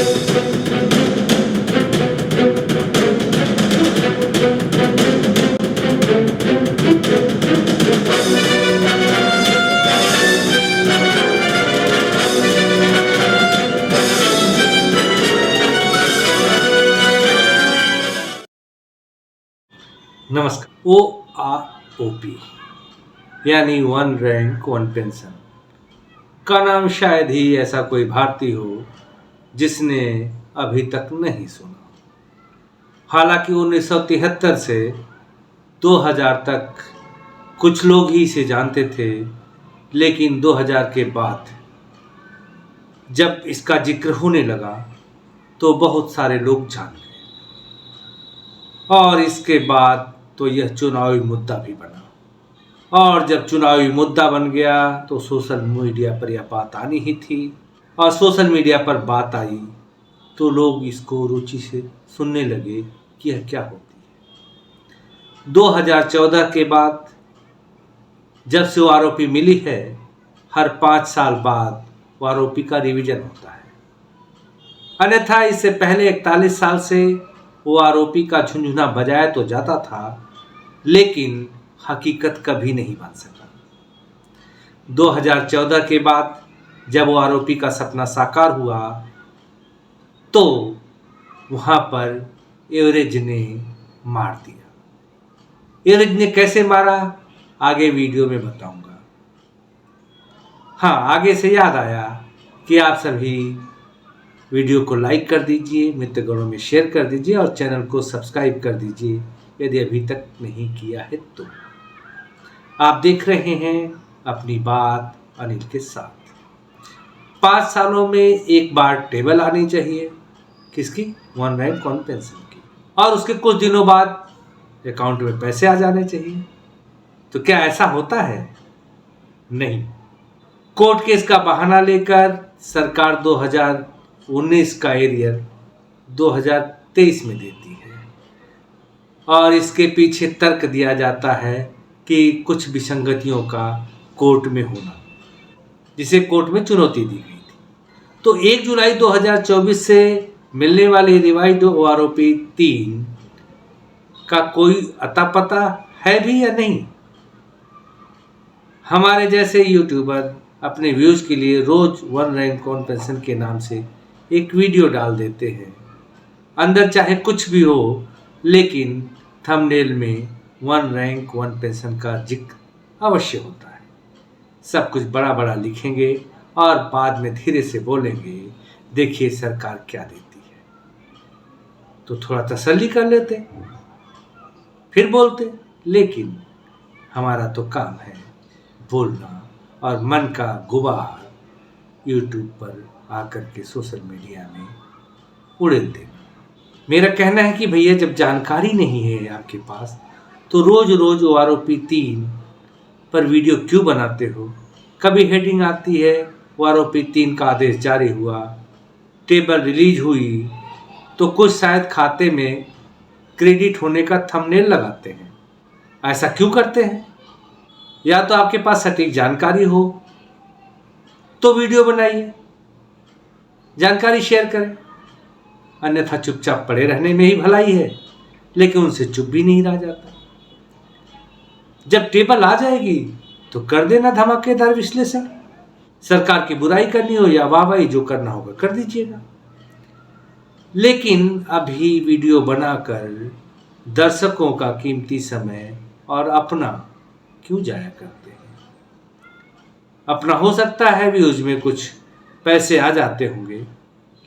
नमस्कार। OROP यानी one rank one pension का नाम शायद ही ऐसा कोई भारतीय हो जिसने अभी तक नहीं सुना। हालांकि 1973 से 2000 तक कुछ लोग ही इसे जानते थे, लेकिन 2000 के बाद जब इसका जिक्र होने लगा तो बहुत सारे लोग जान गए, और इसके बाद तो यह चुनावी मुद्दा भी बना। और जब चुनावी मुद्दा बन गया तो सोशल मीडिया पर यह बात आनी ही थी, और सोशल मीडिया पर बात आई तो लोग इसको रुचि से सुनने लगे कि यह क्या होती है। 2014 के बाद जब से OROP मिली है, हर 5 साल बाद OROP का रिवीजन होता है। अन्यथा इससे पहले 41 साल से OROP का झुंझुना बजाया तो जाता था, लेकिन हकीकत कभी नहीं बन सका। 2014 के बाद जब OROP का सपना साकार हुआ तो वहां पर एवरेज ने मार दिया। एवरेज ने कैसे मारा, आगे वीडियो में बताऊंगा। हाँ, आगे से याद आया कि आप सभी वीडियो को लाइक कर दीजिए, मित्रगणों में शेयर कर दीजिए और चैनल को सब्सक्राइब कर दीजिए यदि अभी तक नहीं किया है तो। आप देख रहे हैं अपनी बात अनिल के साथ। 5 सालों में एक बार टेबल आनी चाहिए, किसकी? वन रैंक वन पेंशन की, और उसके कुछ दिनों बाद अकाउंट में पैसे आ जाने चाहिए। तो क्या ऐसा होता है? नहीं। कोर्ट केस का बहाना लेकर सरकार 2019 का एरियर 2023 में देती है, और इसके पीछे तर्क दिया जाता है कि कुछ विसंगतियों का कोर्ट में होना, जिसे कोर्ट में चुनौती दी गई थी। तो 1 जुलाई 2024 से मिलने वाली रिवाइज्ड OROP 3 का कोई अता पता है भी या नहीं? हमारे जैसे यूट्यूबर अपने व्यूज के लिए रोज वन रैंक वन पेंशन के नाम से एक वीडियो डाल देते हैं। अंदर चाहे कुछ भी हो, लेकिन थंबनेल में वन रैंक वन पेंशन का जिक्र अवश्य होता है। सब कुछ बड़ा बड़ा लिखेंगे और बाद में धीरे से बोलेंगे, देखिए सरकार क्या देती है। तो थोड़ा तसल्ली कर लेते, फिर बोलते। लेकिन हमारा तो काम है बोलना और मन का गुबार यूट्यूब पर आकर के सोशल मीडिया में उड़ेल देना। मेरा कहना है कि भैया, जब जानकारी नहीं है आपके पास तो रोज रोज OROP 3 पर वीडियो क्यों बनाते हो? कभी हेडिंग आती है OROP 3 का आदेश जारी हुआ, टेबल रिलीज हुई, तो कुछ शायद खाते में क्रेडिट होने का थंबनेल लगाते हैं। ऐसा क्यों करते हैं? या तो आपके पास सटीक जानकारी हो तो वीडियो बनाइए, जानकारी शेयर करें, अन्यथा चुपचाप पड़े रहने में ही भलाई है। लेकिन उनसे चुप भी नहीं रहा जाता। जब टेबल आ जाएगी तो कर देना धमाकेदार विश्लेषण। सरकार की बुराई करनी हो या वाहवाही, जो करना होगा कर दीजिएगा। लेकिन अभी वीडियो बनाकर दर्शकों का कीमती समय और अपना क्यों जाया करते हैं? अपना हो सकता है व्यूज में कुछ पैसे आ जाते होंगे,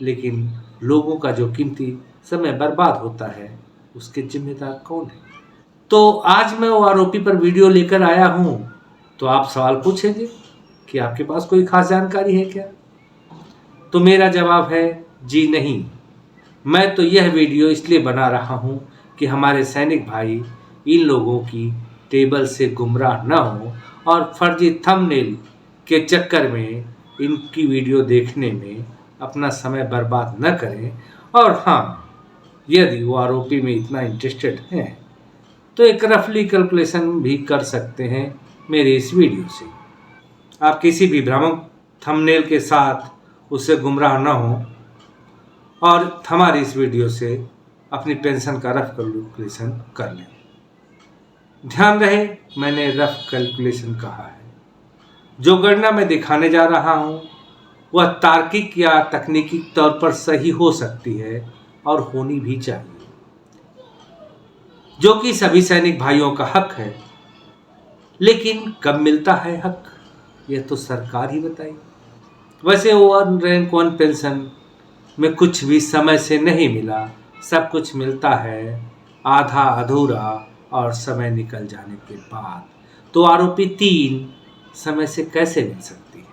लेकिन लोगों का जो कीमती समय बर्बाद होता है उसके जिम्मेदार कौन है? तो आज मैं OROP पर वीडियो लेकर आया हूं, तो आप सवाल पूछेंगे कि आपके पास कोई खास जानकारी है क्या? तो मेरा जवाब है जी नहीं। मैं तो यह वीडियो इसलिए बना रहा हूं कि हमारे सैनिक भाई इन लोगों की टेबल से गुमराह न हो और फर्जी थंबनेल के चक्कर में इनकी वीडियो देखने में अपना समय बर्बाद न करें। और हाँ, यदि OROP में इतना इंटरेस्टेड हैं तो एक रफली कैलकुलेशन भी कर सकते हैं मेरे इस वीडियो से। आप किसी भी भ्रामक थंबनेल के साथ उससे गुमराह न हो और हमारी इस वीडियो से अपनी पेंशन का रफ कैलकुलेशन कर लें। ध्यान रहे, मैंने रफ कैलकुलेशन कहा है। जो गणना मैं दिखाने जा रहा हूँ वह तार्किक या तकनीकी तौर पर सही हो सकती है और होनी भी चाहिए, जो कि सभी सैनिक भाइयों का हक है। लेकिन कब मिलता है हक, यह तो सरकार ही बताई। वैसे वन रैंक वन पेंशन में कुछ भी समय से नहीं मिला, सब कुछ मिलता है आधा अधूरा और समय निकल जाने के बाद। तो आरोपी 3 समय से कैसे मिल सकती है?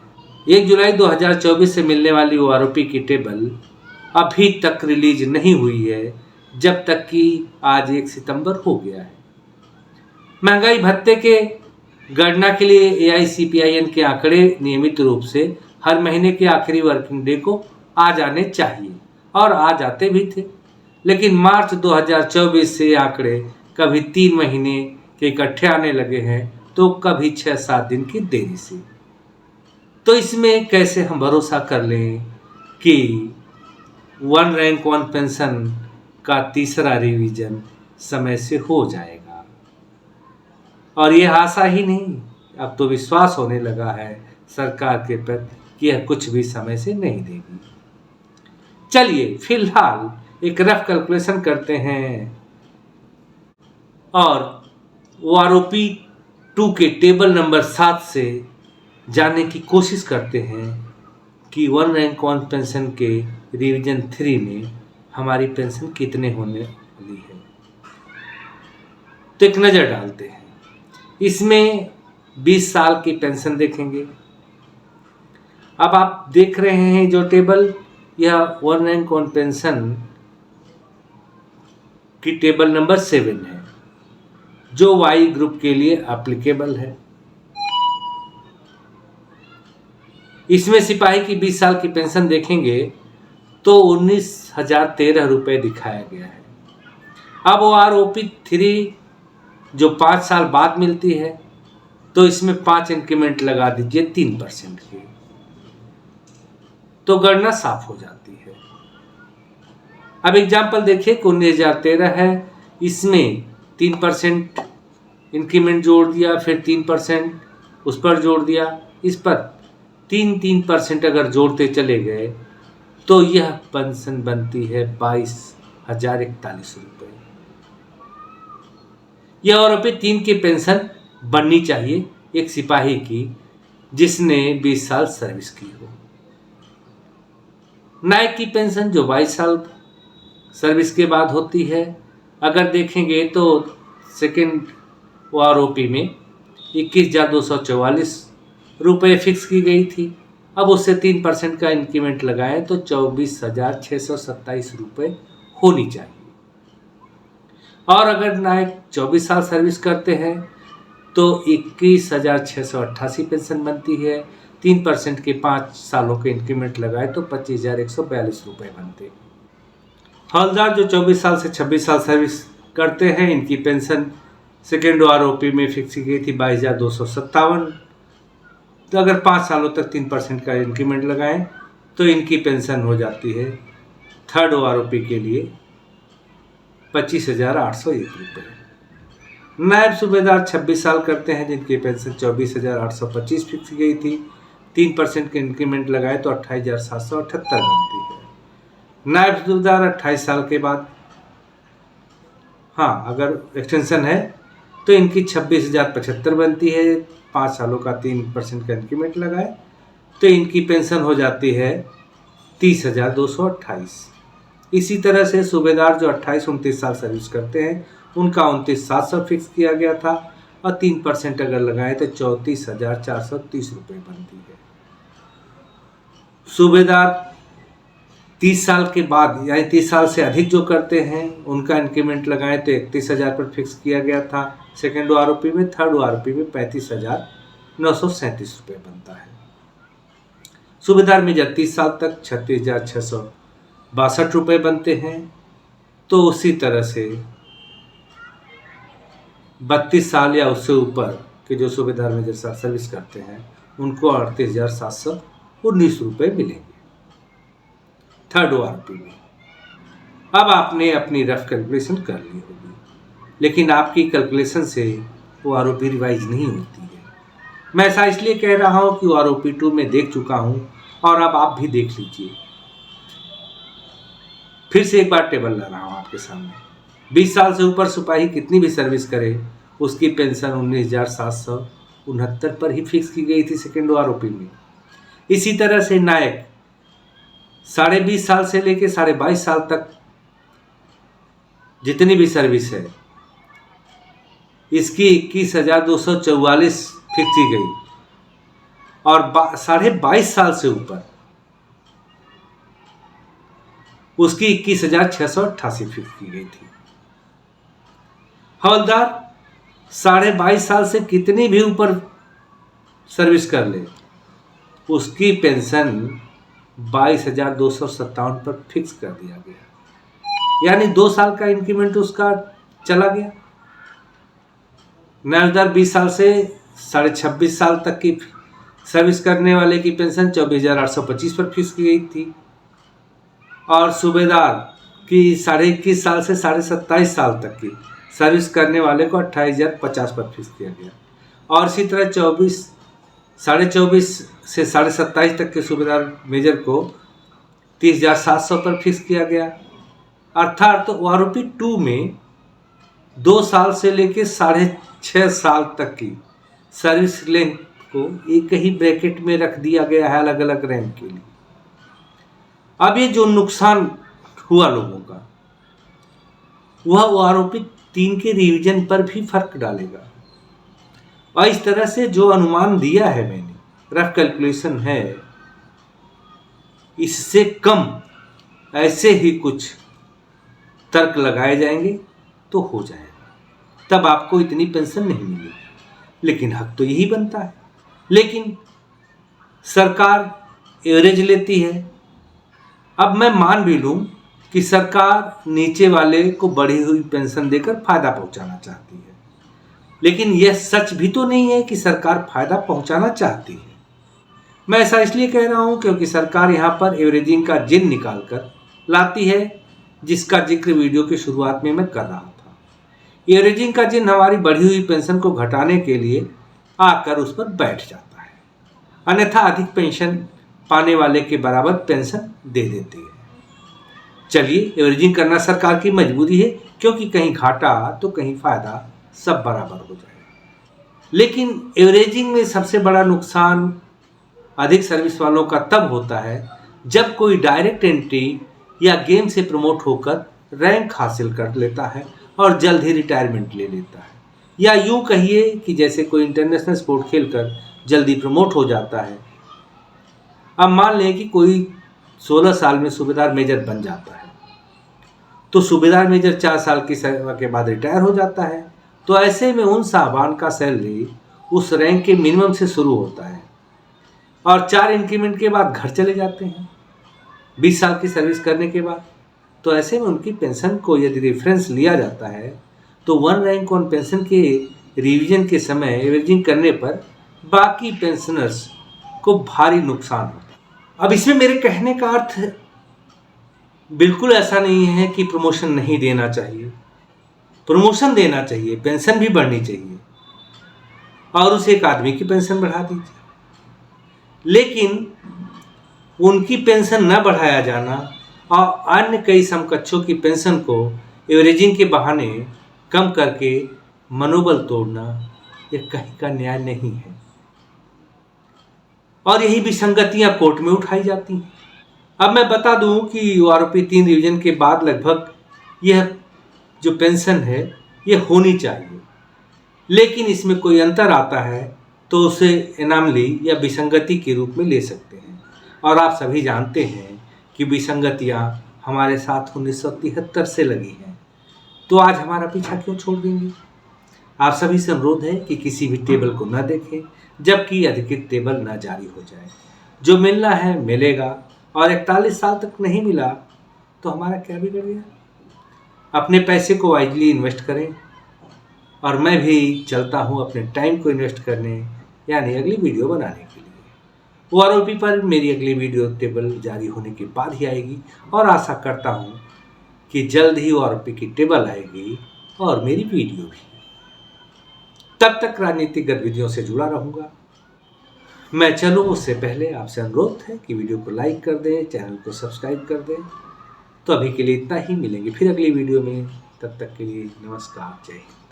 1 जुलाई 2024 से मिलने वाली वो आरोपी की टेबल अभी तक रिलीज नहीं हुई है, जब तक कि आज 1 सितंबर हो गया है। महंगाई भत्ते के गणना के लिए AICPIN के आंकड़े नियमित रूप से हर महीने के आखिरी वर्किंग डे को आ जाने चाहिए और आ जाते भी थे, लेकिन मार्च 2024 से आंकड़े कभी 3 महीने के इकट्ठे आने लगे हैं तो कभी 6-7 दिन की देरी से। तो इसमें कैसे हम भरोसा कर लें कि वन रैंक वन पेंशन का तीसरा रिवीजन समय से हो जाएगा? और यह आशा ही नहीं, अब तो विश्वास होने लगा है सरकार के प्रति कि यह कुछ भी समय से नहीं देगी। चलिए फिलहाल एक रफ कैलकुलेशन करते हैं और वो आरोपी 2 के टेबल नंबर 7 से जानने की कोशिश करते हैं कि वन रैंक वन पेंशन के रिवीजन 3 में हमारी पेंशन कितने होने वाली है। तो एक नज़र डालते हैं। इसमें 20 साल की पेंशन देखेंगे। अब आप देख रहे हैं जो टेबल, यह वन रैंक वन पेंशन की टेबल नंबर 7 है, जो वाई ग्रुप के लिए एप्लीकेबल है। इसमें सिपाही की 20 साल की पेंशन देखेंगे तो 19,013 रुपये दिखाया गया है। अब वो आरोपी 3 जो 5 साल बाद मिलती है, तो इसमें 5 इंक्रीमेंट लगा दीजिए 3% की, तो गणना साफ हो जाती है। अब एग्जाम्पल देखिए, 19,013 है, इसमें 3% इंक्रीमेंट जोड़ दिया, फिर 3% उस पर जोड़ दिया, इस पर 3% अगर जोड़ते चले गए तो यह पेंशन बनती है 22,041 रुपये। यह आरोपी 3 की पेंशन बननी चाहिए एक सिपाही की जिसने 20 साल सर्विस की हो। नायक की पेंशन जो 22 साल सर्विस के बाद होती है, अगर देखेंगे तो सेकेंड आरोपी में 21,244 रुपये फिक्स की गई थी। अब उससे 3% का इंक्रीमेंट लगाएं तो 24,627 रुपये होनी चाहिए। और अगर नायक 24 साल सर्विस करते हैं तो 21,688 पेंशन बनती है। 3% के 5 सालों के इंक्रीमेंट लगाए तो 25,142 रुपये बनते हैं। हवलदार जो 24 साल से 26 साल सर्विस करते हैं, इनकी पेंशन सेकेंड आरोपी में फिक्स की गई थी 22,257। तो अगर 5 सालों तक 3% का इंक्रीमेंट लगाएं तो इनकी पेंशन हो जाती है थर्ड आरोपी के लिए 25,801 रुपये। नायब सूबेदार 26 साल करते हैं, जिनकी पेंशन 24,825 फिक्स की गई थी। 3% के इंक्रीमेंट लगाए तो 28,778 बनती है। नायब सूबेदार 28 साल के बाद, हाँ अगर एक्सटेंशन है तो इनकी 26,075 बनती है। 5 सालों का 3% का इंक्रीमेंट लगाए तो इनकी पेंशन हो जाती है 30,228। इसी तरह से सूबेदार जो 28-29 साल सर्विस करते हैं, उनका 29,700 फिक्स किया गया था और 3% अगर लगाए तो 34,430 रुपये बनती है। सूबेदार 30 साल के बाद यानी 30 साल से अधिक जो करते हैं, उनका इंक्रीमेंट लगाए तो 31,000 पर फिक्स किया गया था सेकेंड आरोपी में। थर्ड आरोपी में 35,937 रुपये बनता है। सूबेदार मेजर 30 साल तक 36,662 रुपये बनते हैं। तो उसी तरह से 32 साल या उससे ऊपर के जो सूबेदार मेजर साहब सर्विस करते हैं, उनको 38,719 रुपये मिलेंगे थर्ड आरोपी में। अब आपने अपनी रफ कैलकुलेशन कर ली होगी, लेकिन आपकी कैलकुलेशन से वो आरओपी रिवाइज नहीं होती है। मैं ऐसा इसलिए कह रहा हूँ कि आरओपी 2 में देख चुका हूँ और अब आप भी देख लीजिए। फिर से एक बार टेबल ला रहा हूँ आपके सामने। 20 साल से ऊपर सिपाही कितनी भी सर्विस करे, उसकी पेंशन 19,769 पर ही फिक्स की गई थी सेकेंड आरओपी में। इसी तरह से नायक 20.5 साल से लेकर 22.5 साल तक जितनी भी सर्विस है, इसकी 21,244 फिक्स की गई, और 22.5 साल से ऊपर उसकी 21,688 फिक्स की गई थी। हवलदार 22.5 साल से कितनी भी ऊपर सर्विस कर ले, उसकी पेंशन 22,257 पर फिक्स कर दिया गया, यानी 2 साल का इंक्रीमेंट उसका चला गया। न्यायाधीश 20 साल से 26.5 साल तक की सर्विस करने वाले की पेंशन 24,825 पर फिक्स की गई थी, और सूबेदार की 21.5 साल से 27.5 साल तक की सर्विस करने वाले को 28,050 पर फिक्स किया गया, और इसी तरह 24 से 27.5 तक के सूबेदार मेजर को 30,700 पर फिक्स किया गया। अर्थात आरओपी 2 में 2 साल से लेकर 6.5 साल तक की सर्विस लेंथ को एक ही ब्रैकेट में रख दिया गया है अलग अलग रैंक के लिए। अब ये जो नुकसान हुआ लोगों का, वह आरओपी 3 के रिवीजन पर भी फर्क डालेगा, और इस तरह से जो अनुमान दिया है मैंने, रफ कैलकुलेशन है, इससे कम ऐसे ही कुछ तर्क लगाए जाएंगे तो हो जाएगा, तब आपको इतनी पेंशन नहीं मिलेगी। लेकिन हक तो यही बनता है। लेकिन सरकार एवरेज लेती है। अब मैं मान भी लूं कि सरकार नीचे वाले को बढ़ी हुई पेंशन देकर फायदा पहुंचाना चाहती है, लेकिन यह सच भी तो नहीं है कि सरकार फायदा पहुंचाना चाहती है। मैं ऐसा इसलिए कह रहा हूं क्योंकि सरकार यहां पर एवरेजिंग का जिन निकाल कर लाती है, जिसका जिक्र वीडियो की शुरुआत में मैं कर रहा था। एवरेजिंग का जिन हमारी बढ़ी हुई पेंशन को घटाने के लिए आकर उस पर बैठ जाता है, अन्यथा अधिक पेंशन पाने वाले के बराबर पेंशन दे देती है। चलिए, एवरेजिंग करना सरकार की मजबूरी है, क्योंकि कहीं घाटा तो कहीं फायदा, सब बराबर हो जाएगा। लेकिन एवरेजिंग में सबसे बड़ा नुकसान अधिक सर्विस वालों का तब होता है जब कोई डायरेक्ट एंट्री या गेम से प्रमोट होकर रैंक हासिल कर लेता है और जल्द ही रिटायरमेंट ले लेता है, या यूं कहिए कि जैसे कोई इंटरनेशनल स्पोर्ट खेलकर जल्दी प्रमोट हो जाता है। अब मान लें कि कोई 16 साल में सूबेदार मेजर बन जाता है, तो सूबेदार मेजर 4 साल की सेवा के बाद रिटायर हो जाता है। तो ऐसे में उन साहबान का सैलरी उस रैंक के मिनिमम से शुरू होता है और 4 इंक्रीमेंट के बाद घर चले जाते हैं 20 साल की सर्विस करने के बाद। तो ऐसे में उनकी पेंशन को यदि रेफरेंस लिया जाता है तो 1 रैंक ऑन पेंशन के रिवीजन के समय एवरेजिंग करने पर बाकी पेंशनर्स को भारी नुकसान होता है। अब इसमें मेरे कहने का अर्थ बिल्कुल ऐसा नहीं है कि प्रमोशन नहीं देना चाहिए, प्रमोशन देना चाहिए, पेंशन भी बढ़नी चाहिए, और उस एक आदमी की पेंशन बढ़ा दीजिए। लेकिन उनकी पेंशन न बढ़ाया जाना और अन्य कई समकक्षों की पेंशन को एवरेजिंग के बहाने कम करके मनोबल तोड़ना, यह कहीं का न्याय नहीं है, और यही विसंगतियां कोर्ट में उठाई जाती हैं। अब मैं बता दूं कि आरओपी 3 रिवीजन के बाद लगभग यह जो पेंशन है यह होनी चाहिए, लेकिन इसमें कोई अंतर आता है तो उसे एनामली या विसंगति के रूप में ले सकते हैं। और आप सभी जानते हैं कि विसंगतियां हमारे साथ 1973 से लगी हैं, तो आज हमारा पीछा क्यों छोड़ देंगे। आप सभी से अनुरोध है कि किसी भी टेबल को न देखें जबकि अधिकृत टेबल न जारी हो जाए। जो मिलना है मिलेगा, और 41 साल तक नहीं मिला तो हमारा क्या बिगड़ गया। अपने पैसे को वाइजली इन्वेस्ट करें, और मैं भी चलता हूं अपने टाइम को इन्वेस्ट करने, यानी अगली वीडियो बनाने के लिए। आरओपी पर मेरी अगली वीडियो टेबल जारी होने के बाद ही आएगी, और आशा करता हूं कि जल्द ही आरोपी की टेबल आएगी और मेरी वीडियो भी। तब तक राजनीतिक गतिविधियों से जुड़ा रहूंगा। मैं चलूं उससे पहले आपसे अनुरोध है कि वीडियो को लाइक कर दें, चैनल को सब्सक्राइब कर दें। तो अभी के लिए इतना ही, मिलेंगे फिर अगली वीडियो में। तब तक के लिए नमस्कार, जय हिंद।